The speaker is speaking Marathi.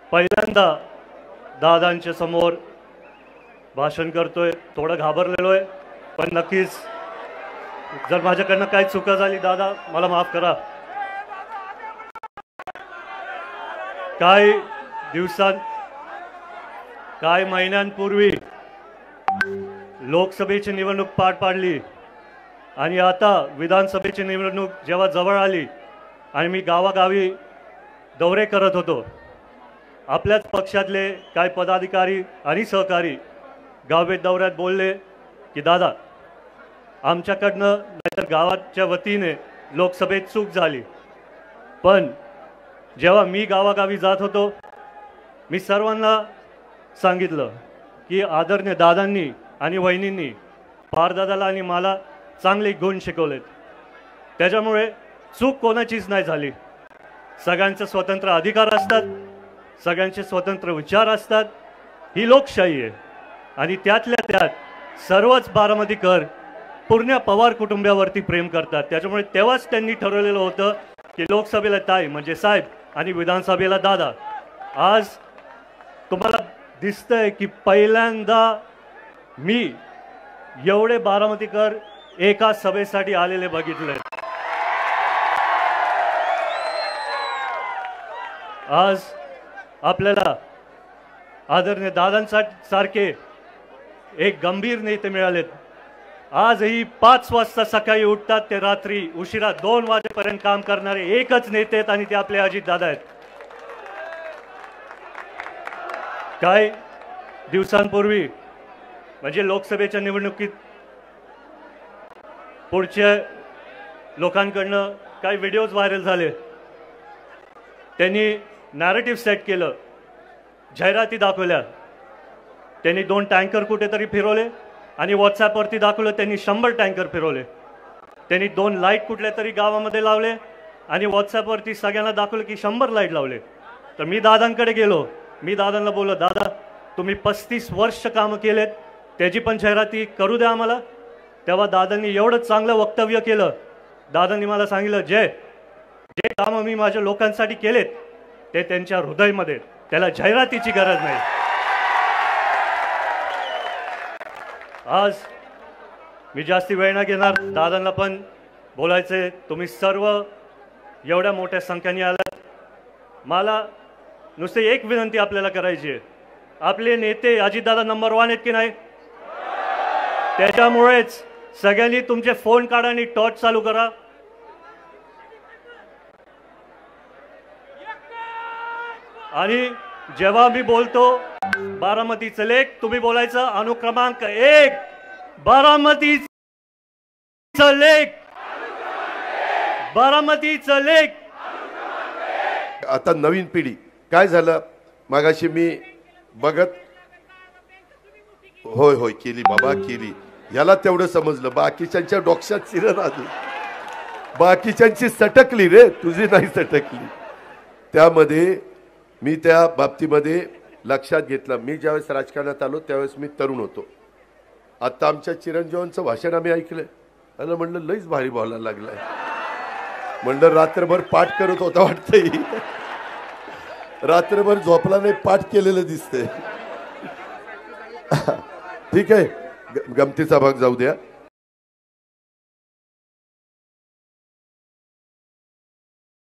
पहिल्यांदा दादांच्या समोर भाषण करतोय, थोडं घाबरलेलो आहे, पण नक्कीच जर माझ्याकडनं काही चुका झाली दादा मला माफ करा. काही महिन्यांपूर्वी लोकसभेची निवडणूक पार पाडली आणि आता विधानसभेची निवडणूक जेव्हा जवळ आली आणि मी गावागावी दौरे करत होतो, आपल्याच पक्षातले काही पदाधिकारी आणि सहकारी गावभेट दौऱ्यात बोलले की दादा आमच्याकडनं नाहीतर गावाच्या वतीने लोकसभेत चूक झाली, पण जेव्हा मी गावागावी जात होतो मी सर्वांना सांगितलं की आदरणीय दादांनी आणि वहिनींनी पारदादाला आणि मला चांगले गुण शिकवलेत, त्याच्यामुळे चूक कोणाचीच नाही झाली. सगळ्यांचे स्वतंत्र अधिकार असतात, सगळ्यांचे स्वतंत्र विचार असतात, ही लोकशाही आहे आणि त्यातल्या त्यात सर्वच बारामतीकर पूर्ण पवार कुटुंबावरती प्रेम करतात. त्याच्यामुळे तेव्हाच त्यांनी ठरवलेलं होतं की लोकसभेला ताई म्हणजे साहेब आणि विधानसभेला दादा. आज तुम्हाला दिसतंय की पहिल्यांदा मी एवढे बारामतीकर एका सभेसाठी आलेले बघितले. आज आपल्याला आदरणीय दादांसारखे एक गंभीर नेते मिळालेत. आजही 5 वाजता सकाळी उठतात ते रात्री उशिरा 2 वाजेपर्यंत काम करणारे एकच नेते आहेत आणि ते आपले अजितदादा आहेत. काही दिवसांपूर्वी म्हणजे लोकसभेच्या निवडणुकीत पुढच्या लोकांकडनं काही व्हिडिओज व्हायरल झाले. त्यांनी नॅरेटिव्ह सेट केलं, जाहिराती दाखवल्या, त्यांनी 2 टँकर कुठेतरी फिरवले आणि व्हॉट्सॲपवरती दाखवलं त्यांनी 100 टँकर फिरवले. त्यांनी 2 लाईट कुठल्या तरी गावामध्ये लावले आणि व्हॉट्सॲपवरती सगळ्यांना दाखवलं की 100 लाईट लावले. तर मी दादांकडे गेलो, मी दादांना बोललो, दादा तुम्ही 35 वर्ष कामं केलेत, त्याची पण जाहिराती करू द्या आम्हाला. तेव्हा दादांनी एवढं चांगलं वक्तव्य केलं. दादांनी मला सांगितलं, जे कामं मी माझ्या लोकांसाठी केलेत ते त्यांच्या हृदयामध्ये, त्याला जाहिरातीची गरज नाही. आज मी जास्ती वेळ न घेणार, दादांना पण बोलायचे. तुम्ही सर्व एवढ्या मोठ्या संख्येने आलात. मला नुसते एक विनंती आपल्याला करायची आहे, आपले नेते अजितदादा नंबर 1 आहेत की नाही? त्याच्यामुळेच सगळ्यांनी तुमचे फोन काढा आणि टॉर्च चालू करा. आणि जेव्हा मी बोलतो बारामतीचं लेख, तुम्ही बोलायचं अनुक्रमांक 1 बारामतीचं लेख, बारामतीचं लेख. आता नवीन पिढी काय झालं, मागाशी मी बघत होय होय केली बाबा केली, याला तेवढं समजलं, बाकीच्यांच्या डोक्यात शिरत आली, बाकीच्यांची सटकली रे, तुझी नाही सटकली. त्यामध्ये मी त्या बाबतीमध्ये लक्षात घेतलं. मी ज्यावेळेस राजकारणात आलो त्यावेळेस मी तरुण होतो. आता आमच्या चिरंजीवांचं भाषण आम्ही ऐकलंय आणि म्हणलं लईच भारी बोलायला लागलाय. म्हणलं रात्रभर पाठ करत होता वाटतंय, रात्रभर झोपला नाही, पाठ केलेलं दिसतंय. ठीक आहे, गमतीचा भाग जाऊ द्या.